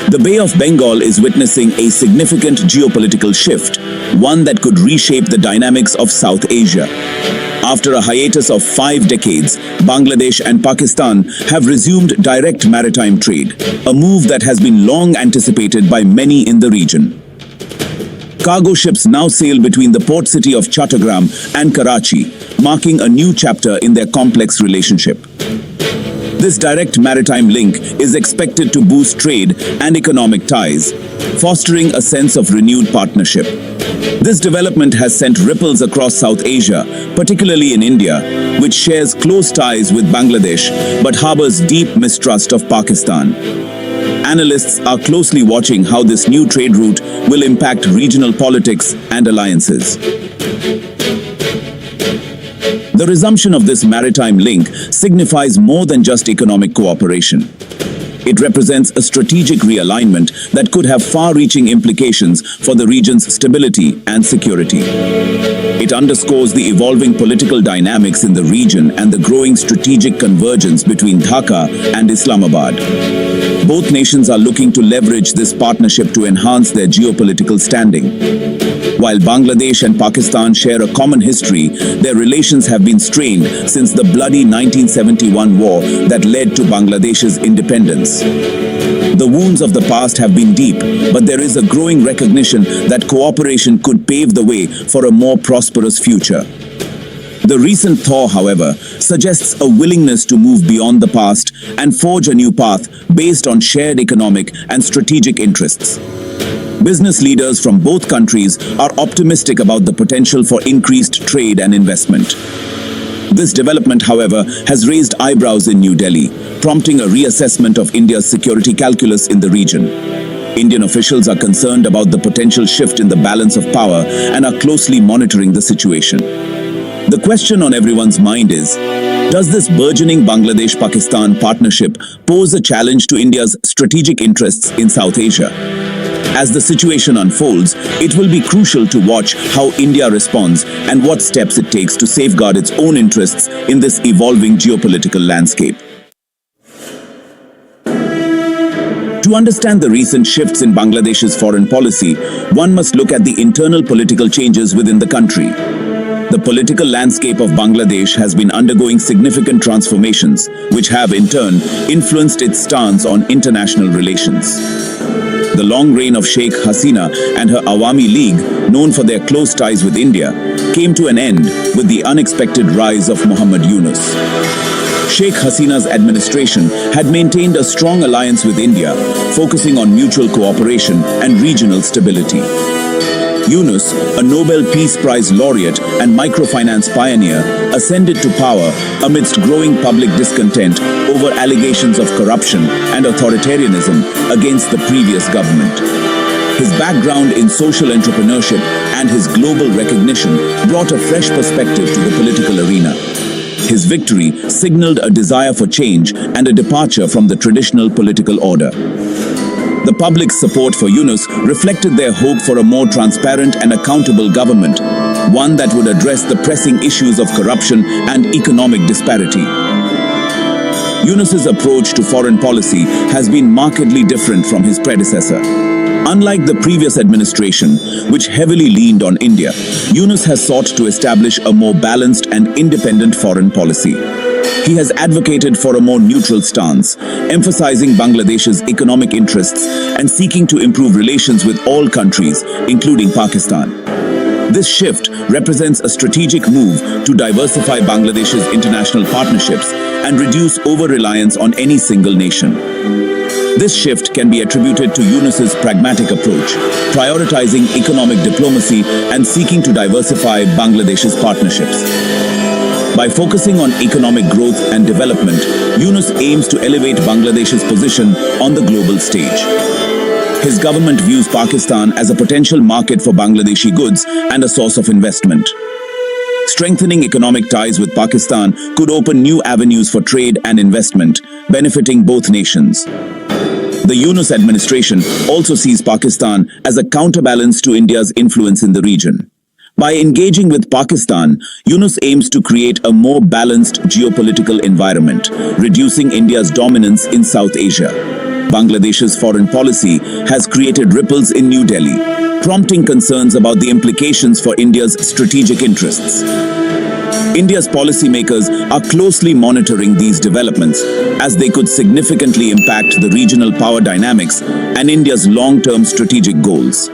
The Bay of Bengal is witnessing a significant geopolitical shift, one that could reshape the dynamics of South Asia. After a hiatus of 5 decades, Bangladesh and Pakistan have resumed direct maritime trade, a move that has been long anticipated by many in the region. Cargo ships now sail between the port city of Chattogram and Karachi, marking a new chapter in their complex relationship. This direct maritime link is expected to boost trade and economic ties, fostering a sense of renewed partnership. This development has sent ripples across South Asia, particularly in India, which shares close ties with Bangladesh but harbors deep mistrust of Pakistan. Analysts are closely watching how this new trade route will impact regional politics and alliances. The resumption of this maritime link signifies more than just economic cooperation. It represents a strategic realignment that could have far-reaching implications for the region's stability and security. It underscores the evolving political dynamics in the region and the growing strategic convergence between Dhaka and Islamabad. Both nations are looking to leverage this partnership to enhance their geopolitical standing. While Bangladesh and Pakistan share a common history, their relations have been strained since the bloody 1971 war that led to Bangladesh's independence. The wounds of the past have been deep, but there is a growing recognition that cooperation could pave the way for a more prosperous future. The recent thaw, however, suggests a willingness to move beyond the past and forge a new path based on shared economic and strategic interests. Business leaders from both countries are optimistic about the potential for increased trade and investment. This development, however, has raised eyebrows in New Delhi, prompting a reassessment of India's security calculus in the region. Indian officials are concerned about the potential shift in the balance of power and are closely monitoring the situation. The question on everyone's mind is, does this burgeoning Bangladesh-Pakistan partnership pose a challenge to India's strategic interests in South Asia? As the situation unfolds, it will be crucial to watch how India responds and what steps it takes to safeguard its own interests in this evolving geopolitical landscape. To understand the recent shifts in Bangladesh's foreign policy, one must look at the internal political changes within the country. The political landscape of Bangladesh has been undergoing significant transformations, which have, in turn, influenced its stance on international relations. The long reign of Sheikh Hasina and her Awami League, known for their close ties with India, came to an end with the unexpected rise of Muhammad Yunus. Sheikh Hasina's administration had maintained a strong alliance with India, focusing on mutual cooperation and regional stability. Yunus, a Nobel Peace Prize laureate and microfinance pioneer, ascended to power amidst growing public discontent over allegations of corruption and authoritarianism against the previous government. His background in social entrepreneurship and his global recognition brought a fresh perspective to the political arena. His victory signaled a desire for change and a departure from the traditional political order. The public's support for Yunus reflected their hope for a more transparent and accountable government, one that would address the pressing issues of corruption and economic disparity. Yunus's approach to foreign policy has been markedly different from his predecessor. Unlike the previous administration, which heavily leaned on India, Yunus has sought to establish a more balanced and independent foreign policy. He has advocated for a more neutral stance, emphasizing Bangladesh's economic interests and seeking to improve relations with all countries, including Pakistan. This shift represents a strategic move to diversify Bangladesh's international partnerships and reduce over-reliance on any single nation. This shift can be attributed to Yunus's pragmatic approach, prioritizing economic diplomacy and seeking to diversify Bangladesh's partnerships. By focusing on economic growth and development, Yunus aims to elevate Bangladesh's position on the global stage. His government views Pakistan as a potential market for Bangladeshi goods and a source of investment. Strengthening economic ties with Pakistan could open new avenues for trade and investment, benefiting both nations. The Yunus administration also sees Pakistan as a counterbalance to India's influence in the region. By engaging with Pakistan, Yunus aims to create a more balanced geopolitical environment, reducing India's dominance in South Asia. Bangladesh's foreign policy has created ripples in New Delhi, prompting concerns about the implications for India's strategic interests. India's policymakers are closely monitoring these developments as they could significantly impact the regional power dynamics and India's long-term strategic goals.